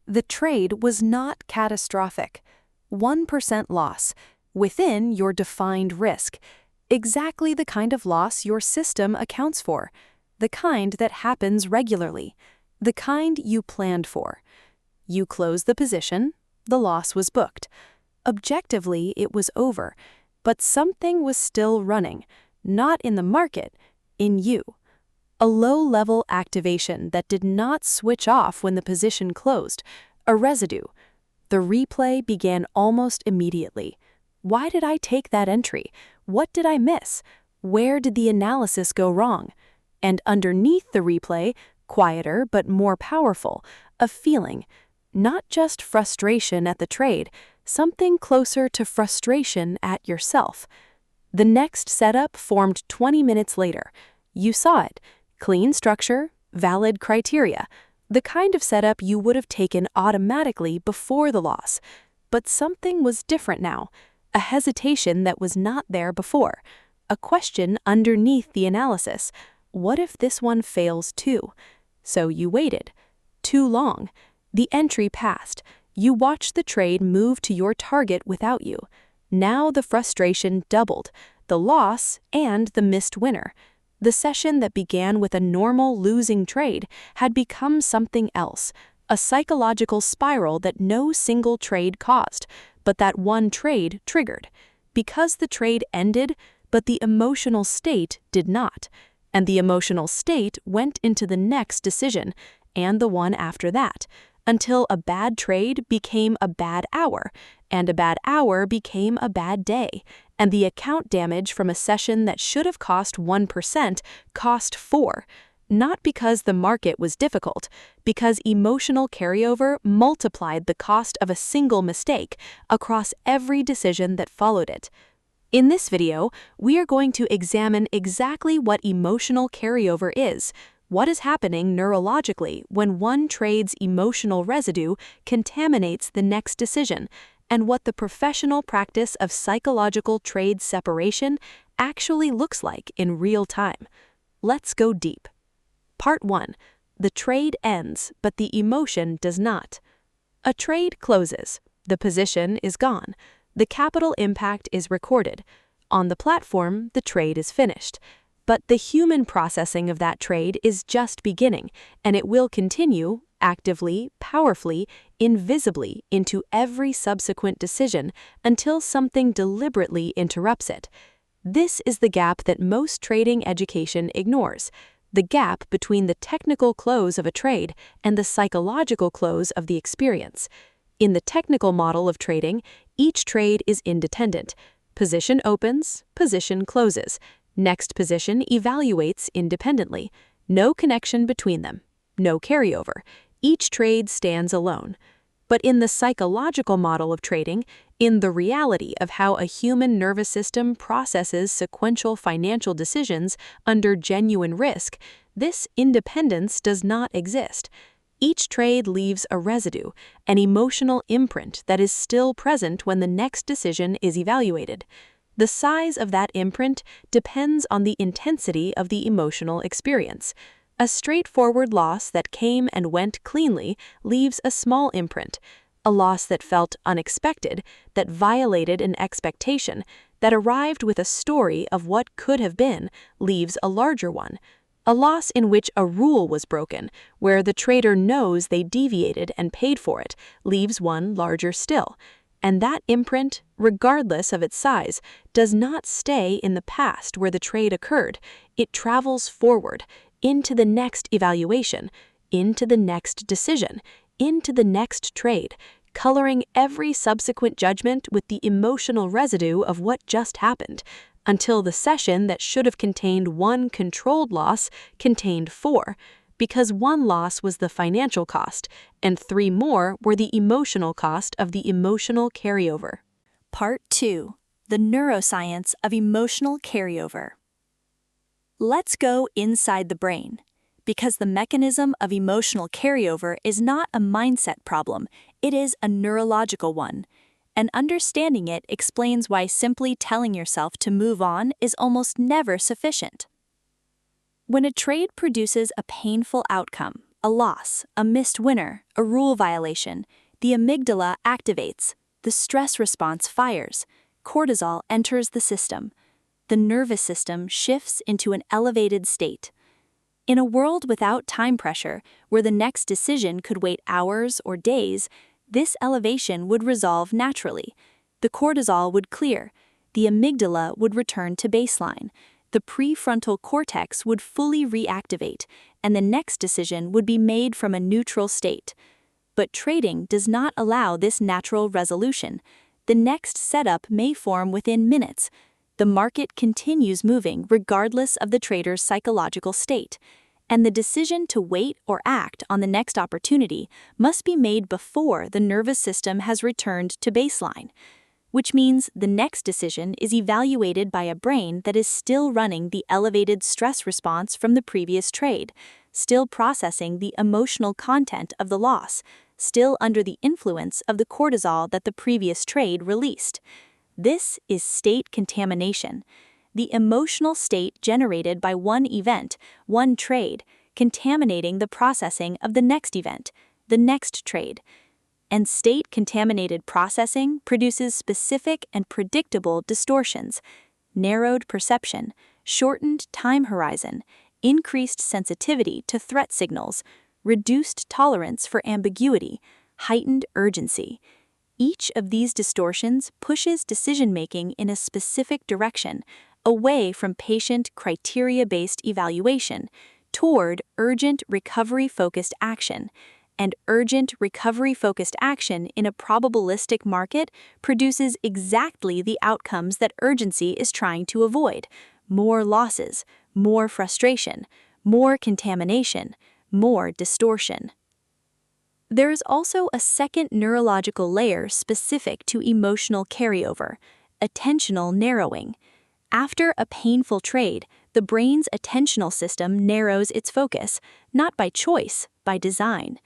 The trade was not catastrophic. 1% loss, within your defined risk. Exactly the kind of loss your system accounts for. The kind that happens regularly. The kind you planned for. You closed the position, the loss was booked. Objectively, it was over, but something was still running, not in the market, in you. A low-level activation that did not switch off when the position closed, a residue. The replay began almost immediately. Why did I take that entry? What did I miss? Where did the analysis go wrong? And underneath the replay, quieter but more powerful, a feeling. Not just frustration at the trade, something closer to frustration at yourself. The next setup formed 20 minutes later. You saw it. Clean structure, valid criteria. The kind of setup you would have taken automatically before the loss. But something was different now. A hesitation that was not there before. A question underneath the analysis. What if this one fails too? So you waited. Too long. The entry passed. You watched the trade move to your target without you. Now the frustration doubled. The loss and the missed winner. The session that began with a normal losing trade had become something else, a psychological spiral that no single trade caused, but that one trade triggered. Because the trade ended, but the emotional state did not. And the emotional state went into the next decision, and the one after that, until a bad trade became a bad hour, and a bad hour became a bad day, and the account damage from a session that should have cost 1% cost 4%. Not because the market was difficult, because emotional carryover multiplied the cost of a single mistake across every decision that followed it. In this video, we are going to examine exactly what emotional carryover is, what is happening neurologically when one trade's emotional residue contaminates the next decision, and what the professional practice of psychological trade separation actually looks like in real time. Let's go deep. Part 1. The trade ends, but the emotion does not. A trade closes. The position is gone. The capital impact is recorded. On the platform, the trade is finished. But the human processing of that trade is just beginning, and it will continue, actively, powerfully, invisibly, into every subsequent decision until something deliberately interrupts it. This is the gap that most trading education ignores, the gap between the technical close of a trade and the psychological close of the experience. In the technical model of trading, each trade is independent. Position opens, position closes. Next position evaluates independently. No connection between them. No carryover. Each trade stands alone. But in the psychological model of trading, in the reality of how a human nervous system processes sequential financial decisions under genuine risk, this independence does not exist. Each trade leaves a residue, an emotional imprint that is still present when the next decision is evaluated. The size of that imprint depends on the intensity of the emotional experience. A straightforward loss that came and went cleanly leaves a small imprint. A loss that felt unexpected, that violated an expectation, that arrived with a story of what could have been, leaves a larger one. A loss in which a rule was broken, where the trader knows they deviated and paid for it, leaves one larger still. And that imprint, regardless of its size, does not stay in the past where the trade occurred. It travels forward, into the next evaluation, into the next decision, into the next trade, coloring every subsequent judgment with the emotional residue of what just happened, until the session that should have contained one controlled loss contained 4. Because one loss was the financial cost, and 3 more were the emotional cost of the emotional carryover. Part 2. The neuroscience of emotional carryover. Let's go inside the brain, because the mechanism of emotional carryover is not a mindset problem, it is a neurological one, and understanding it explains why simply telling yourself to move on is almost never sufficient. When a trade produces a painful outcome, a loss, a missed winner, a rule violation, the amygdala activates, the stress response fires, cortisol enters the system. The nervous system shifts into an elevated state. In a world without time pressure, where the next decision could wait hours or days, this elevation would resolve naturally. The cortisol would clear, the amygdala would return to baseline, the prefrontal cortex would fully reactivate, and the next decision would be made from a neutral state. But trading does not allow this natural resolution. The next setup may form within minutes. The market continues moving regardless of the trader's psychological state, and the decision to wait or act on the next opportunity must be made before the nervous system has returned to baseline, which means the next decision is evaluated by a brain that is still running the elevated stress response from the previous trade, still processing the emotional content of the loss, still under the influence of the cortisol that the previous trade released. This is state contamination, the emotional state generated by one event, one trade, contaminating the processing of the next event, the next trade. And state-contaminated processing produces specific and predictable distortions, narrowed perception, shortened time horizon, increased sensitivity to threat signals, reduced tolerance for ambiguity, heightened urgency. Each of these distortions pushes decision-making in a specific direction, away from patient criteria-based evaluation, toward urgent recovery-focused action. And urgent recovery-focused action in a probabilistic market produces exactly the outcomes that urgency is trying to avoid: more losses, more frustration, more contamination, more distortion. There is also a second neurological layer specific to emotional carryover: attentional narrowing. After a painful trade, the brain's attentional system narrows its focus, not by choice, by design.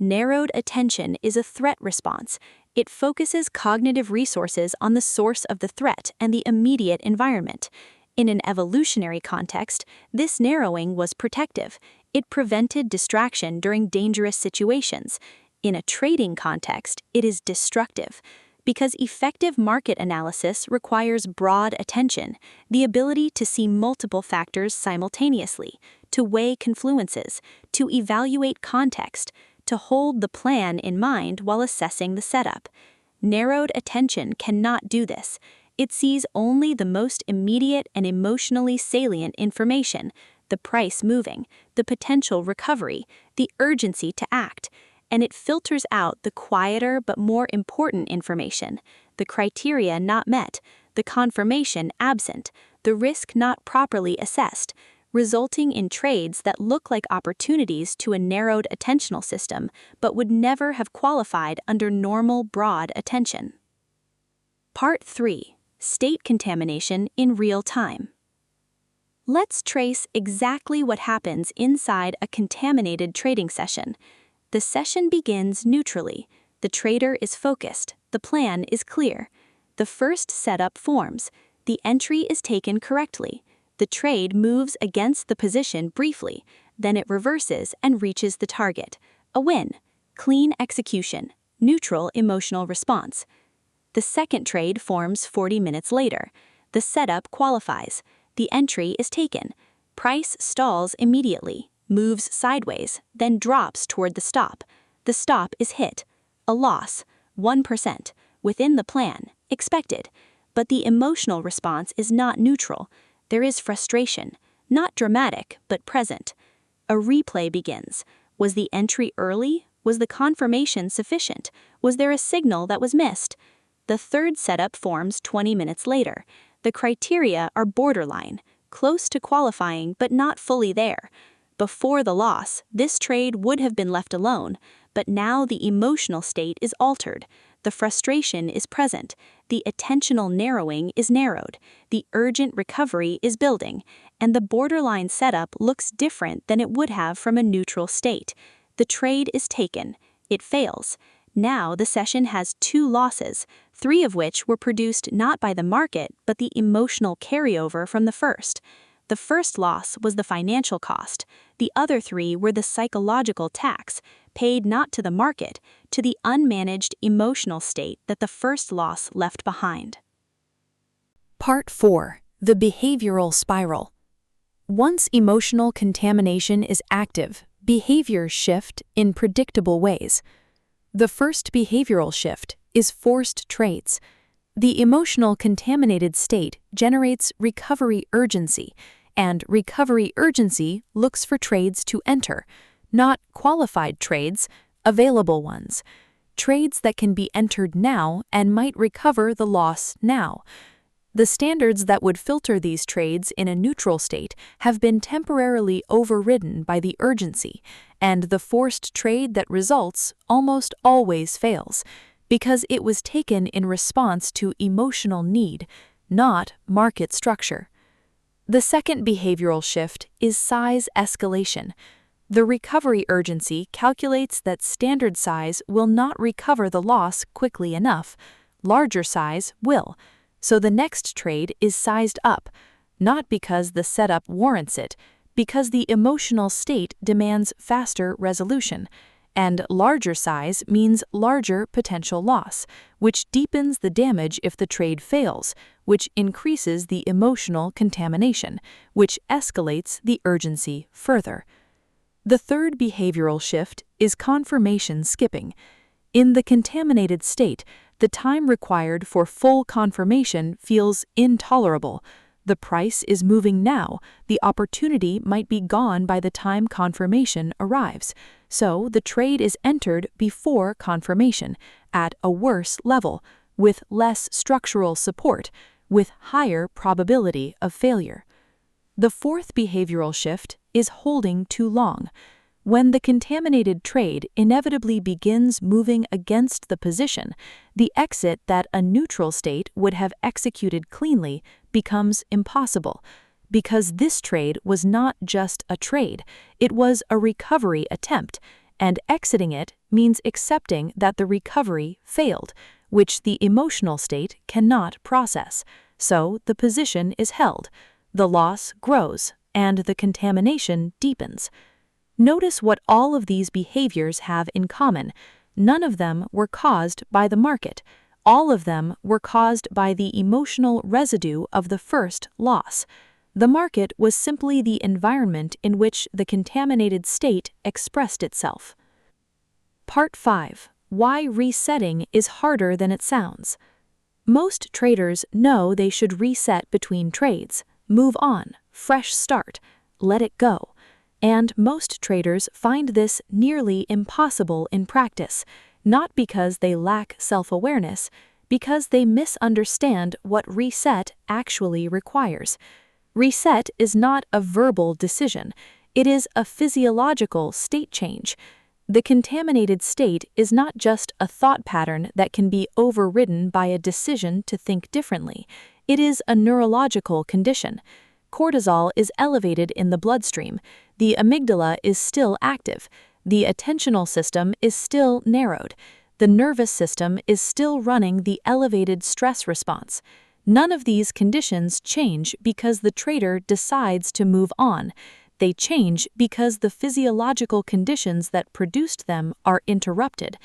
Narrowed attention is a threat response. It focuses cognitive resources on the source of the threat and the immediate environment. In an evolutionary context, this narrowing was protective. It prevented distraction during dangerous situations. In a trading context, it is destructive, because effective market analysis requires broad attention, the ability to see multiple factors simultaneously, to weigh confluences, to evaluate context, to hold the plan in mind while assessing the setup. Narrowed attention cannot do this. It sees only the most immediate and emotionally salient information: the price moving, the potential recovery, the urgency to act, and it filters out the quieter but more important information: the criteria not met, the confirmation absent, the risk not properly assessed, resulting in trades that look like opportunities to a narrowed attentional system but would never have qualified under normal broad attention. Part 3. State contamination in real time. Let's trace exactly what happens inside a contaminated trading session. The session begins neutrally. The trader is focused. The plan is clear. The first setup forms. The entry is taken correctly. The trade moves against the position briefly, then it reverses and reaches the target. A win. Clean execution. Neutral emotional response. The second trade forms 40 minutes later. The setup qualifies. The entry is taken. Price stalls immediately, moves sideways, then drops toward the stop. The stop is hit. A loss, 1%, within the plan, expected. But the emotional response is not neutral. There is frustration, not dramatic, but present. A replay begins. Was the entry early? Was the confirmation sufficient? Was there a signal that was missed? The third setup forms 20 minutes later. The criteria are borderline, close to qualifying but not fully there. Before the loss, this trade would have been left alone, but now the emotional state is altered. The frustration is present. The attentional narrowing is narrowed. The urgent recovery is building, and the borderline setup looks different than it would have from a neutral state. The trade is taken. It fails. Now the session has 2 losses, 3 of which were produced not by the market but the emotional carryover from the first. The first loss was the financial cost. The other three were the psychological tax, paid not to the market, to the unmanaged emotional state that the first loss left behind. Part 4. The behavioral spiral. Once emotional contamination is active, behaviors shift in predictable ways. The first behavioral shift is forced trades. The emotional contaminated state generates recovery urgency, and recovery urgency looks for trades to enter, not qualified trades, available ones. Trades that can be entered now and might recover the loss now. The standards that would filter these trades in a neutral state have been temporarily overridden by the urgency, and the forced trade that results almost always fails, because it was taken in response to emotional need, not market structure. The second behavioral shift is size escalation. The recovery urgency calculates that standard size will not recover the loss quickly enough. Larger size will. So the next trade is sized up, not because the setup warrants it, because the emotional state demands faster resolution. And larger size means larger potential loss, which deepens the damage if the trade fails, which increases the emotional contamination, which escalates the urgency further. The third behavioral shift is confirmation skipping. In the contaminated state, the time required for full confirmation feels intolerable. The price is moving now. The opportunity might be gone by the time confirmation arrives. So the trade is entered before confirmation, at a worse level, with less structural support, with higher probability of failure. The fourth behavioral shift is holding too long. When the contaminated trade inevitably begins moving against the position, the exit that a neutral state would have executed cleanly becomes impossible, because this trade was not just a trade, it was a recovery attempt, and exiting it means accepting that the recovery failed, which the emotional state cannot process. So the position is held, the loss grows, and the contamination deepens. Notice what all of these behaviors have in common. None of them were caused by the market. All of them were caused by the emotional residue of the first loss. The market was simply the environment in which the contaminated state expressed itself. Part 5. Why resetting is harder than it sounds. Most traders know they should reset between trades, move on, fresh start, let it go. And most traders find this nearly impossible in practice, not because they lack self-awareness, because they misunderstand what reset actually requires. Reset is not a verbal decision, it is a physiological state change. The contaminated state is not just a thought pattern that can be overridden by a decision to think differently, it is a neurological condition. Cortisol is elevated in the bloodstream, the amygdala is still active, the attentional system is still narrowed, the nervous system is still running the elevated stress response. None of these conditions change because the trader decides to move on. They change because the physiological conditions that produced them are interrupted.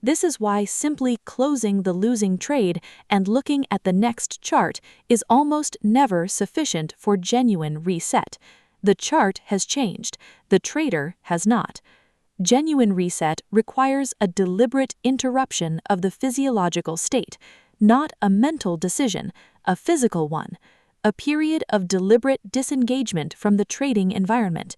This is why simply closing the losing trade and looking at the next chart is almost never sufficient for genuine reset. The chart has changed, the trader has not. Genuine reset requires a deliberate interruption of the physiological state, not a mental decision, a physical one, a period of deliberate disengagement from the trading environment,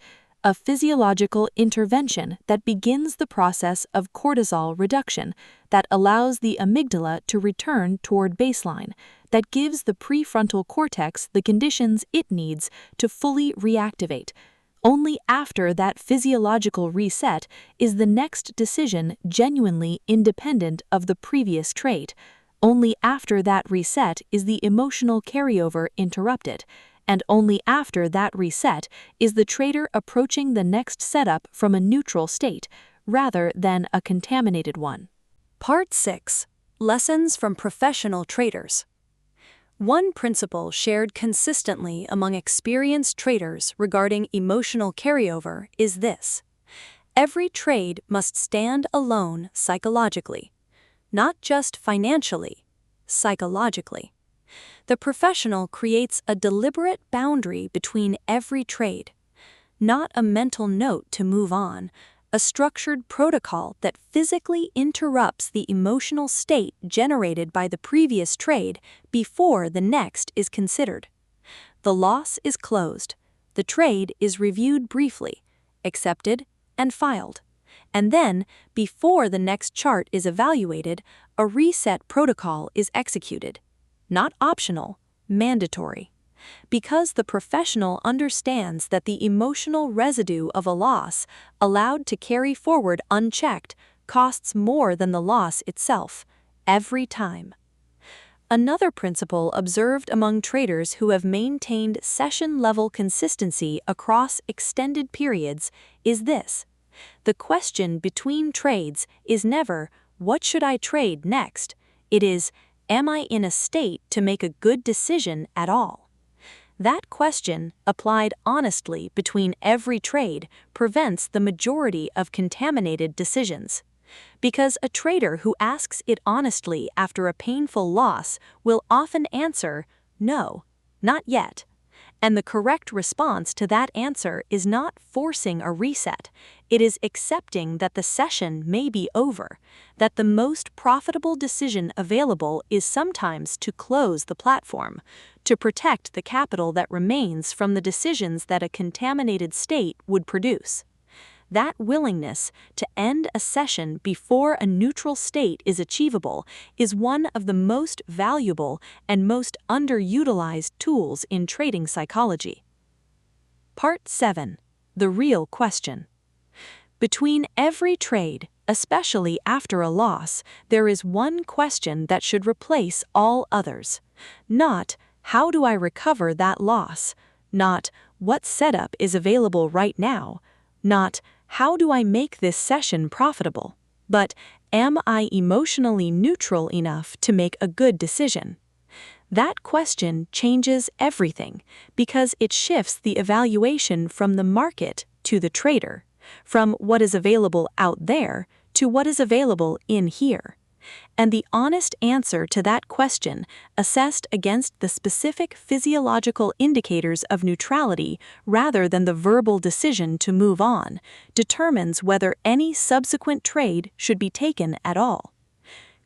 a physiological intervention that begins the process of cortisol reduction, that allows the amygdala to return toward baseline, that gives the prefrontal cortex the conditions it needs to fully reactivate. Only after that physiological reset is the next decision genuinely independent of the previous trait. Only after that reset is the emotional carryover interrupted. And only after that reset is the trader approaching the next setup from a neutral state, rather than a contaminated one. Part 6. Lessons from professional traders. One principle shared consistently among experienced traders regarding emotional carryover is this: every trade must stand alone psychologically, not just financially, psychologically. The professional creates a deliberate boundary between every trade, not a mental note to move on, a structured protocol that physically interrupts the emotional state generated by the previous trade before the next is considered. The loss is closed, the trade is reviewed briefly, accepted, and filed. And then, before the next chart is evaluated, a reset protocol is executed. Not optional, mandatory. Because the professional understands that the emotional residue of a loss, allowed to carry forward unchecked, costs more than the loss itself, every time. Another principle observed among traders who have maintained session-level consistency across extended periods is this: the question between trades is never, "What should I trade next?" It is, "Am I in a state to make a good decision at all?" That question, applied honestly between every trade, prevents the majority of contaminated decisions. Because a trader who asks it honestly after a painful loss will often answer, "No, not yet." And the correct response to that answer is not forcing a reset, it is accepting that the session may be over, that the most profitable decision available is sometimes to close the platform, to protect the capital that remains from the decisions that a contaminated state would produce. That willingness to end a session before a neutral state is achievable is one of the most valuable and most underutilized tools in trading psychology. Part 7. The real question. Between every trade, especially after a loss, there is one question that should replace all others. Not, "How do I recover that loss?" Not, "What setup is available right now?" Not, "How do I make this session profitable?" But, "Am I emotionally neutral enough to make a good decision?" That question changes everything because it shifts the evaluation from the market to the trader, from what is available out there to what is available in here. And the honest answer to that question, assessed against the specific physiological indicators of neutrality rather than the verbal decision to move on, determines whether any subsequent trade should be taken at all.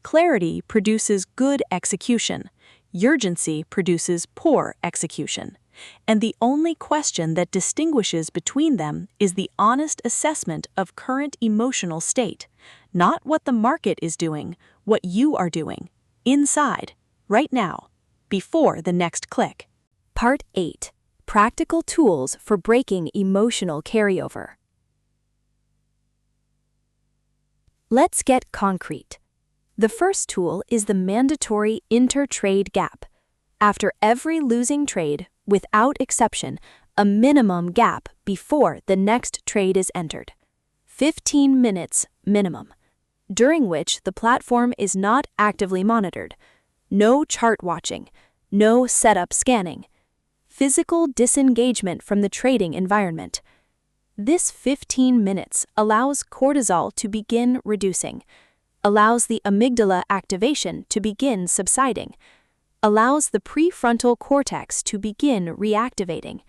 Clarity produces good execution. Urgency produces poor execution. And the only question that distinguishes between them is the honest assessment of current emotional state, not what the market is doing, what you are doing, inside, right now, before the next click. Part 8. Practical tools for breaking emotional carryover. Let's get concrete. The first tool is the mandatory inter-trade gap. After every losing trade, without exception, a minimum gap before the next trade is entered. 15 minutes minimum, during which the platform is not actively monitored. No chart watching, no setup scanning. Physical disengagement from the trading environment. This 15 minutes allows cortisol to begin reducing, allows the amygdala activation to begin subsiding, allows the prefrontal cortex to begin reactivating.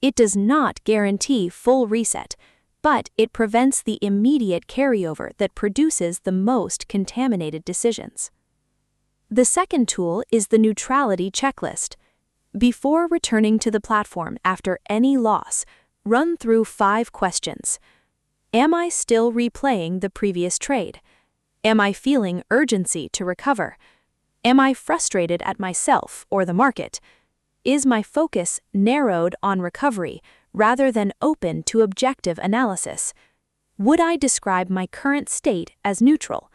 It does not guarantee full reset, but it prevents the immediate carryover that produces the most contaminated decisions. The second tool is the neutrality checklist. Before returning to the platform after any loss, run through 5 questions. Am I still replaying the previous trade? Am I feeling urgency to recover? Am I frustrated at myself or the market? Is my focus narrowed on recovery rather than open to objective analysis? Would I describe my current state as neutral?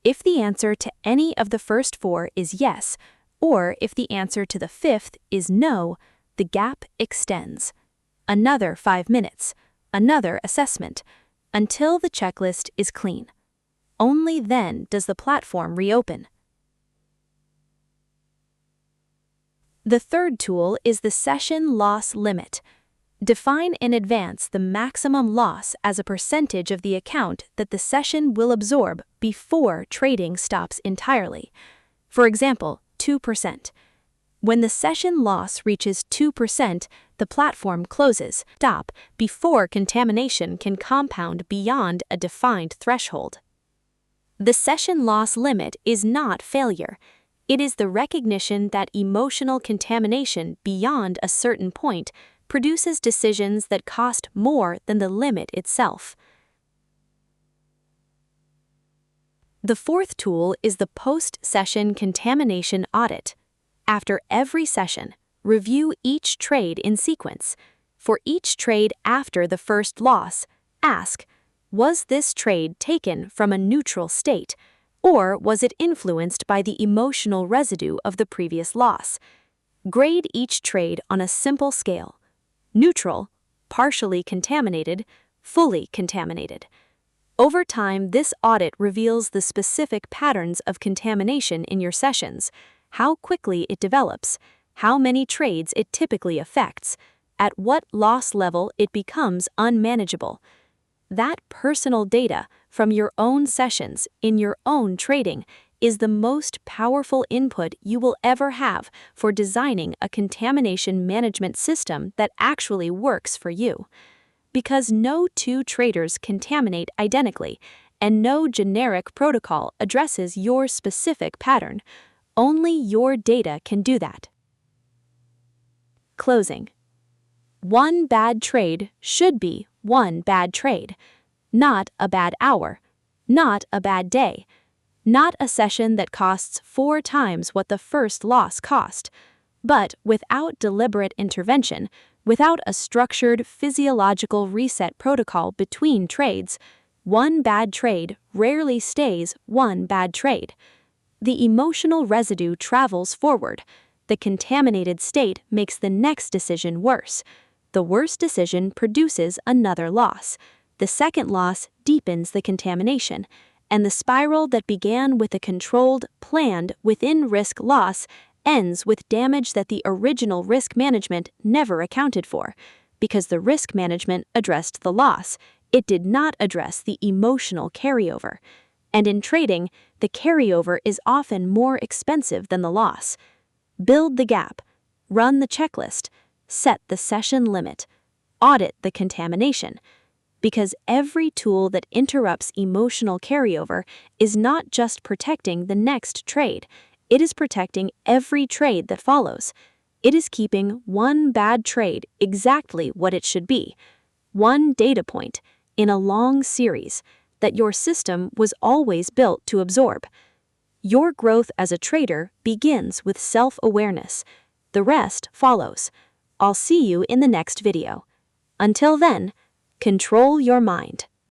If the answer to any of the first 4 is yes, or if the answer to the 5th is no, the gap extends. Another 5 minutes, another assessment, until the checklist is clean. Only then does the platform reopen. The third tool is the session loss limit. Define in advance the maximum loss as a percentage of the account that the session will absorb before trading stops entirely. For example, 2%. When the session loss reaches 2%, the platform closes, stop, before contamination can compound beyond a defined threshold. The session loss limit is not failure. It is the recognition that emotional contamination beyond a certain point produces decisions that cost more than the limit itself. The fourth tool is the post-session contamination audit. After every session, review each trade in sequence. For each trade after the first loss, ask, was this trade taken from a neutral state, or was it influenced by the emotional residue of the previous loss? Grade each trade on a simple scale: neutral, partially contaminated, fully contaminated. Over time, this audit reveals the specific patterns of contamination in your sessions, how quickly it develops, how many trades it typically affects, at what loss level it becomes unmanageable. That personal data from your own sessions in your own trading is the most powerful input you will ever have for designing a contamination management system that actually works for you. Because no two traders contaminate identically, and no generic protocol addresses your specific pattern, only your data can do that. Closing. One bad trade should be one bad trade, not a bad hour, not a bad day, not a session that costs 4 times what the first loss cost. But without deliberate intervention, without a structured physiological reset protocol between trades, one bad trade rarely stays one bad trade. The emotional residue travels forward. The contaminated state makes the next decision worse. The worst decision produces another loss. The second loss deepens the contamination, and the spiral that began with a controlled, planned, within-risk loss ends with damage that the original risk management never accounted for. Because the risk management addressed the loss, it did not address the emotional carryover. And in trading, the carryover is often more expensive than the loss. Build the gap, run the checklist, set the session limit, audit the contamination. Because every tool that interrupts emotional carryover is not just protecting the next trade, it is protecting every trade that follows. It is keeping one bad trade exactly what it should be, one data point in a long series that your system was always built to absorb. Your growth as a trader begins with self-awareness. The rest follows. I'll see you in the next video. Until then, control your mind.